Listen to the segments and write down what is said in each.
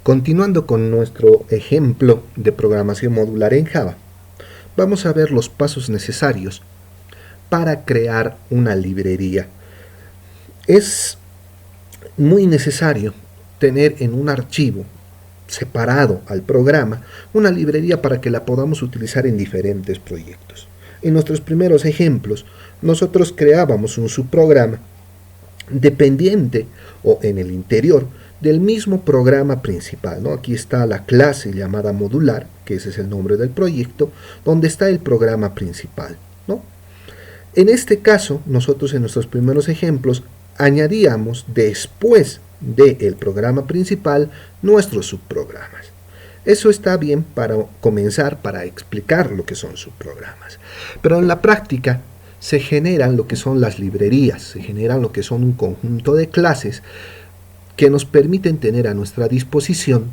Continuando con nuestro ejemplo de programación modular en Java, vamos a ver los pasos necesarios para crear una librería. Es muy necesario tener en un archivo separado al programa una librería para que la podamos utilizar en diferentes proyectos. En nuestros primeros ejemplos, nosotros creábamos un subprograma dependiente o en el interior del mismo programa principal, ¿no? Aquí está la clase llamada modular, que ese es el nombre del proyecto, donde está el programa principal, ¿no? En este caso, nosotros en nuestros primeros ejemplos añadíamos después del programa principal nuestros subprogramas. Eso está bien para comenzar, para explicar lo que son subprogramas. Pero en la práctica se generan lo que son las librerías, se generan lo que son un conjunto de clases que nos permiten tener a nuestra disposición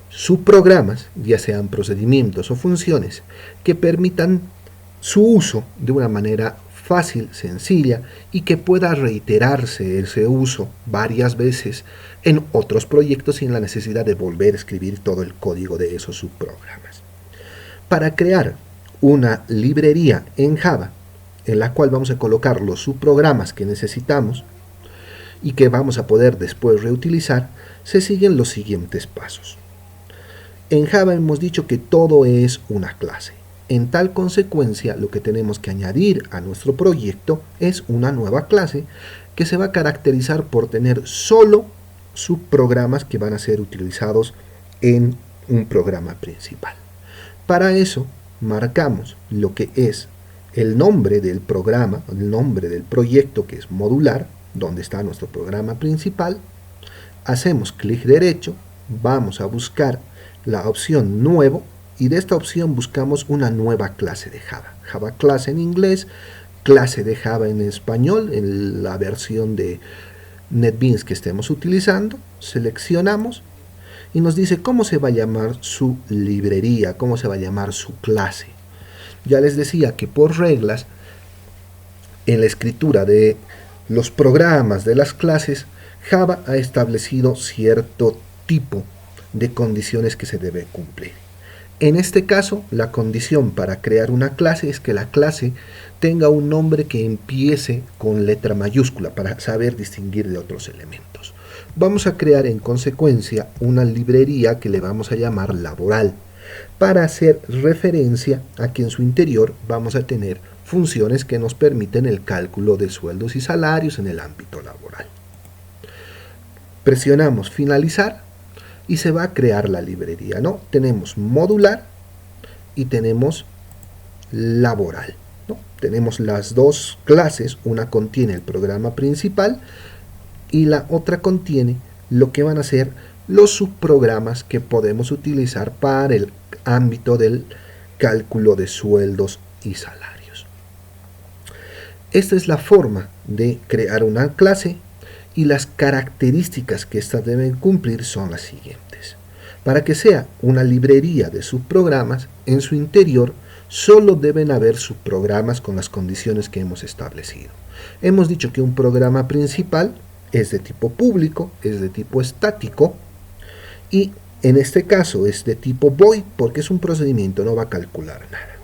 subprogramas, ya sean procedimientos o funciones, que permitan su uso de una manera fácil, sencilla y que pueda reiterarse ese uso varias veces en otros proyectos sin la necesidad de volver a escribir todo el código de esos subprogramas. Para crear una librería en Java en la cual vamos a colocar los subprogramas que necesitamos y que vamos a poder después reutilizar, se siguen los siguientes pasos. En Java hemos dicho que todo es una clase. En tal consecuencia, lo que tenemos que añadir a nuestro proyecto es una nueva clase que se va a caracterizar por tener solo subprogramas que van a ser utilizados en un programa principal. Para eso, marcamos lo que es el nombre del programa, el nombre del proyecto, que es modular, donde está nuestro programa principal. Hacemos clic derecho, vamos a buscar la opción nuevo, y de esta opción buscamos una nueva clase de Java. Java Class en inglés, clase de Java en español, en la versión de NetBeans que estemos utilizando. Seleccionamos y nos dice cómo se va a llamar su librería, cómo se va a llamar su clase. Ya les decía que por reglas, en la escritura de los programas de las clases, Java ha establecido cierto tipo de condiciones que se debe cumplir. En este caso, la condición para crear una clase es que la clase tenga un nombre que empiece con letra mayúscula para saber distinguir de otros elementos. Vamos a crear en consecuencia una librería que le vamos a llamar laboral, para hacer referencia a que en su interior vamos a tener funciones que nos permiten el cálculo de sueldos y salarios en el ámbito laboral. Presionamos finalizar y se va a crear la librería, ¿no? Tenemos modular y tenemos laboral, ¿no? Tenemos las dos clases, una contiene el programa principal y la otra contiene lo que van a ser los subprogramas que podemos utilizar para el ámbito del cálculo de sueldos y salarios. Esta es la forma de crear una clase y las características que éstas deben cumplir son las siguientes. Para que sea una librería de subprogramas, en su interior solo deben haber subprogramas con las condiciones que hemos establecido. Hemos dicho que un programa principal es de tipo público, es de tipo estático y en este caso es de tipo void porque es un procedimiento, no va a calcular nada.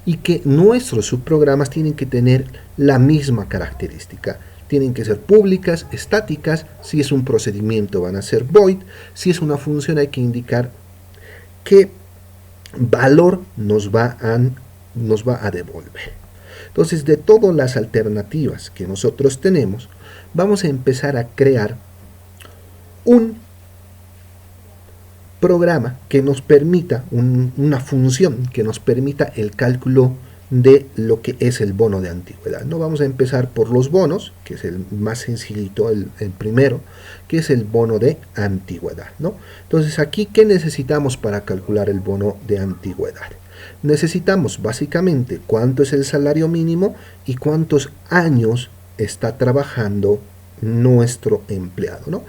Y que nuestros subprogramas tienen que tener la misma característica. Tienen que ser públicas, estáticas, si es un procedimiento van a ser void, si es una función hay que indicar qué valor nos va a devolver. Entonces, de todas las alternativas que nosotros tenemos, vamos a empezar a crear un programa que nos permita, una función que nos permita el cálculo de lo que es el bono de antigüedad. No vamos a empezar por los bonos, que es el más sencillito, el primero, que es el bono de antigüedad, ¿no? Entonces aquí, ¿qué necesitamos para calcular el bono de antigüedad? Necesitamos básicamente cuánto es el salario mínimo y cuántos años está trabajando nuestro empleado, ¿no?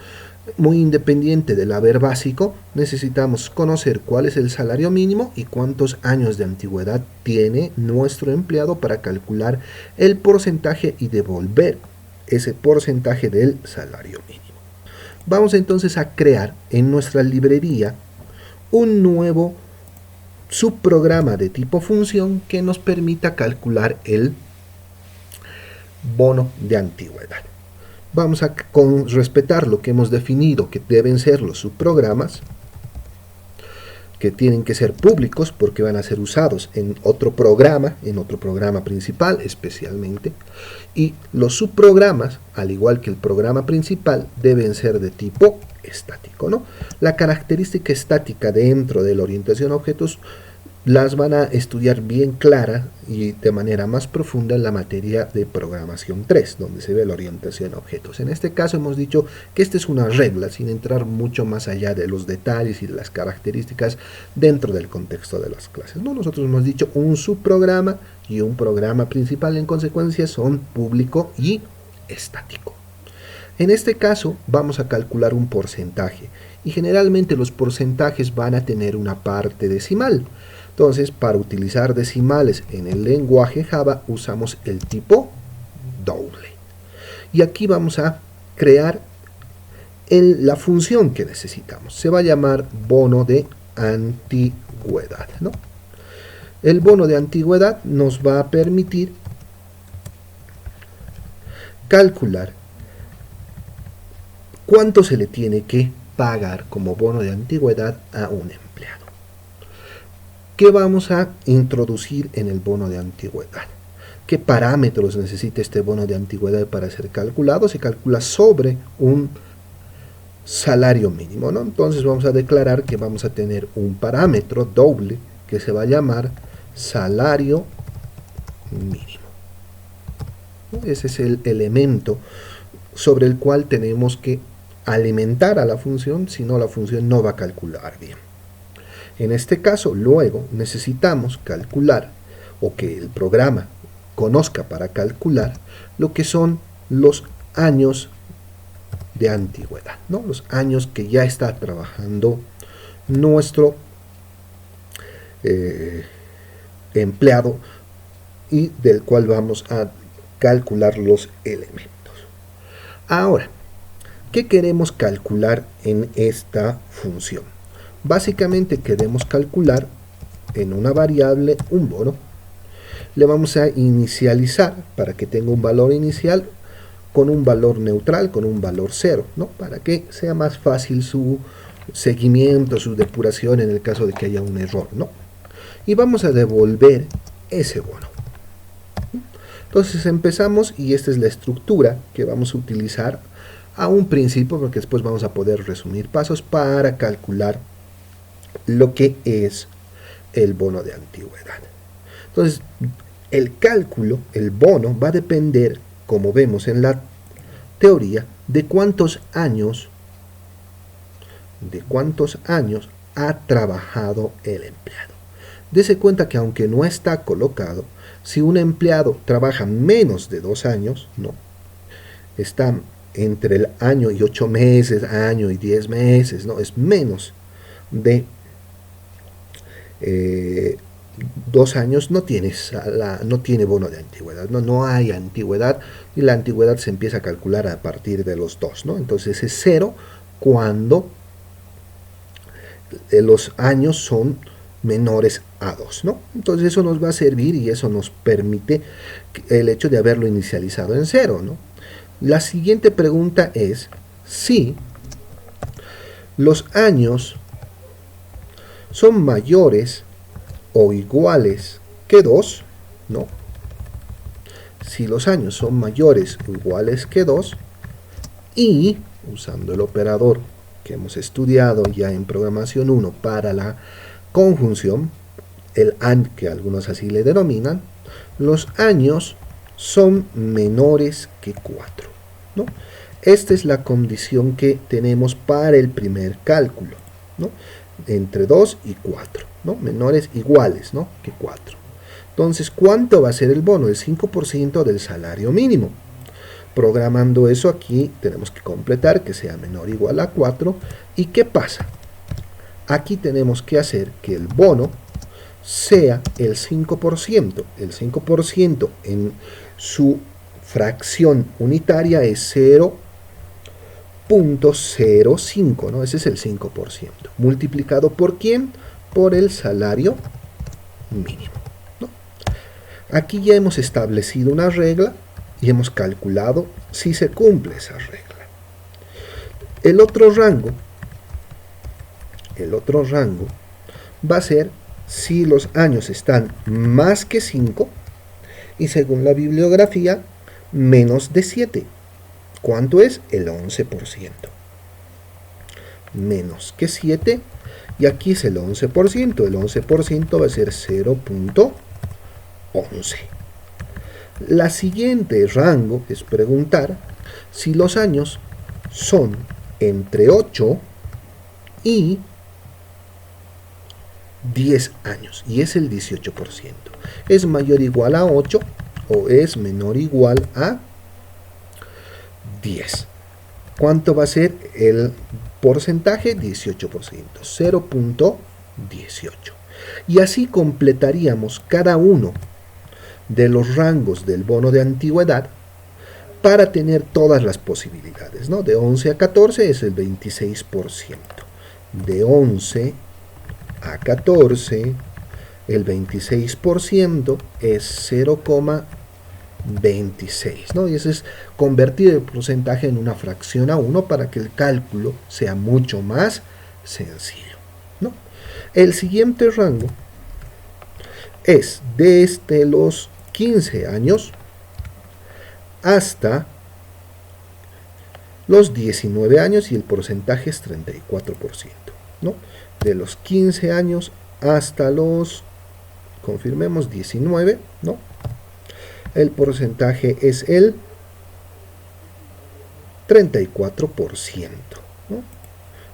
Muy independiente del haber básico, necesitamos conocer cuál es el salario mínimo y cuántos años de antigüedad tiene nuestro empleado para calcular el porcentaje y devolver ese porcentaje del salario mínimo. Vamos entonces a crear en nuestra librería un nuevo subprograma de tipo función que nos permita calcular el bono de antigüedad. Vamos a respetar lo que hemos definido que deben ser los subprogramas, que tienen que ser públicos porque van a ser usados en otro programa principal especialmente, y los subprogramas, al igual que el programa principal, deben ser de tipo estático, ¿no? La característica estática dentro de la orientación a objetos las van a estudiar bien clara y de manera más profunda en la materia de programación 3, donde se ve la orientación a objetos. En este caso hemos dicho que esta es una regla, sin entrar mucho más allá de los detalles y de las características dentro del contexto de las clases, ¿no? Nosotros hemos dicho un subprograma y un programa principal, en consecuencia son público y estático. En este caso vamos a calcular un porcentaje y generalmente los porcentajes van a tener una parte decimal. Entonces, para utilizar decimales en el lenguaje Java usamos el tipo doble. Y aquí vamos a crear la función que necesitamos. Se va a llamar bono de antigüedad, ¿no? El bono de antigüedad nos va a permitir calcular cuánto se le tiene que pagar como bono de antigüedad a un empleado. ¿Qué vamos a introducir en el bono de antigüedad? ¿Qué parámetros necesita este bono de antigüedad para ser calculado? Se calcula sobre un salario mínimo, ¿no? Entonces vamos a declarar que vamos a tener un parámetro doble que se va a llamar salario mínimo. Ese es el elemento sobre el cual tenemos que alimentar a la función, si no la función no va a calcular bien. En este caso, luego necesitamos calcular, o que el programa conozca para calcular, lo que son los años de antigüedad, ¿no? Los años que ya está trabajando nuestro empleado y del cual vamos a calcular los elementos. Ahora, ¿qué queremos calcular en esta función? Básicamente queremos calcular en una variable un bono. Le vamos a inicializar para que tenga un valor inicial con un valor neutral, con un valor 0, ¿no? Para que sea más fácil su seguimiento, su depuración en el caso de que haya un error, ¿no? Y vamos a devolver ese bono. Entonces empezamos y esta es la estructura que vamos a utilizar a un principio, porque después vamos a poder resumir pasos para calcular lo que es el bono de antigüedad. Entonces, el cálculo, el bono, va a depender, como vemos en la teoría, de cuántos años ha trabajado el empleado. Dese cuenta que aunque no está colocado, si un empleado trabaja menos de 2 años, no, está entre el año y 8 meses, año y 10 meses, no, es menos de 2 años, no tiene bono de antigüedad, no hay antigüedad, y la antigüedad se empieza a calcular a partir de los 2, ¿no? Entonces es 0 cuando los años son menores a 2, ¿no? Entonces eso nos va a servir y eso nos permite el hecho de haberlo inicializado en 0, ¿no? La siguiente pregunta es si los años son mayores o iguales que 2, ¿no? Si los años son mayores o iguales que 2 y, usando el operador que hemos estudiado ya en programación 1 para la conjunción, el AND que algunos así le denominan, los años son menores que 4, ¿no? Esta es la condición que tenemos para el primer cálculo, ¿no? Entre 2 y 4, ¿no? Menores iguales, ¿no? que 4. Entonces, ¿cuánto va a ser el bono? El 5% del salario mínimo. Programando eso aquí, tenemos que completar que sea menor o igual a 4. ¿Y qué pasa? Aquí tenemos que hacer que el bono sea el 5%. El 5% en su fracción unitaria es 0.5 0.05, ¿no? Ese es el 5%. ¿Multiplicado por quién? Por el salario mínimo, ¿no? Aquí ya hemos establecido una regla y hemos calculado si se cumple esa regla. El otro rango va a ser si los años están más que 5 y según la bibliografía menos de 7. ¿Cuánto es? El 11%. Menos que 7 y aquí es el 11%. El 11% va a ser 0.11. La siguiente rango es preguntar si los años son entre 8 y 10 años, y es el 18%. ¿Es mayor o igual a 8 o es menor o igual a 10? ¿Cuánto va a ser el porcentaje? 18%, 0.18. Y así completaríamos cada uno de los rangos del bono de antigüedad para tener todas las posibilidades, ¿no? De 11 a 14 es el 26%. De 11 a 14, el 26% es 0,26, ¿no? Y eso es convertir el porcentaje en una fracción a 1 para que el cálculo sea mucho más sencillo, ¿no? El siguiente rango es desde los 15 años hasta los 19 años y el porcentaje es 34%, ¿no? De los 15 años hasta los, confirmemos, 19, ¿no? El porcentaje es el 34%, ¿no?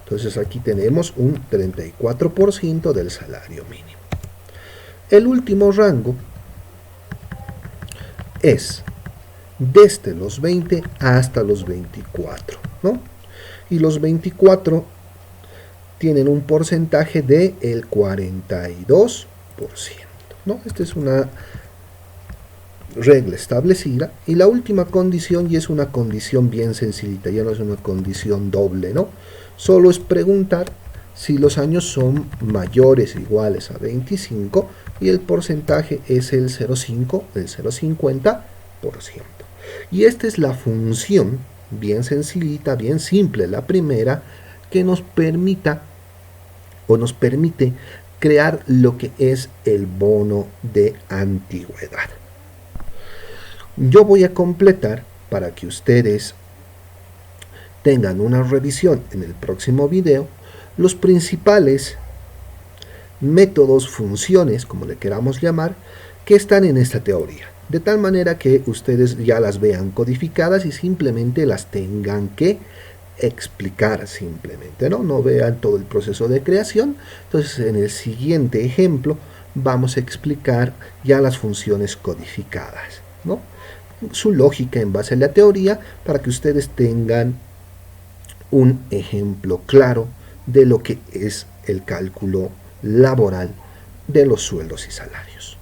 Entonces aquí tenemos un 34% del salario mínimo. El último rango es desde los 20 hasta los 24, ¿no? Y los 24 tienen un porcentaje del 42%, ¿no? Esta es una regla establecida. Y la última condición, y es una condición bien sencillita, ya no es una condición doble, ¿no? Solo es preguntar si los años son mayores o iguales a 25 y el porcentaje es el 0,5, el 0,50%. Y esta es la función bien sencillita, bien simple, la primera, que nos permite crear lo que es el bono de antigüedad. Yo voy a completar para que ustedes tengan una revisión en el próximo video los principales métodos, funciones, como le queramos llamar, que están en esta teoría, de tal manera que ustedes ya las vean codificadas y simplemente las tengan que explicar simplemente, no vean todo el proceso de creación. Entonces en el siguiente ejemplo vamos a explicar ya las funciones codificadas, ¿no? Su lógica en base a la teoría, para que ustedes tengan un ejemplo claro de lo que es el cálculo laboral de los sueldos y salarios.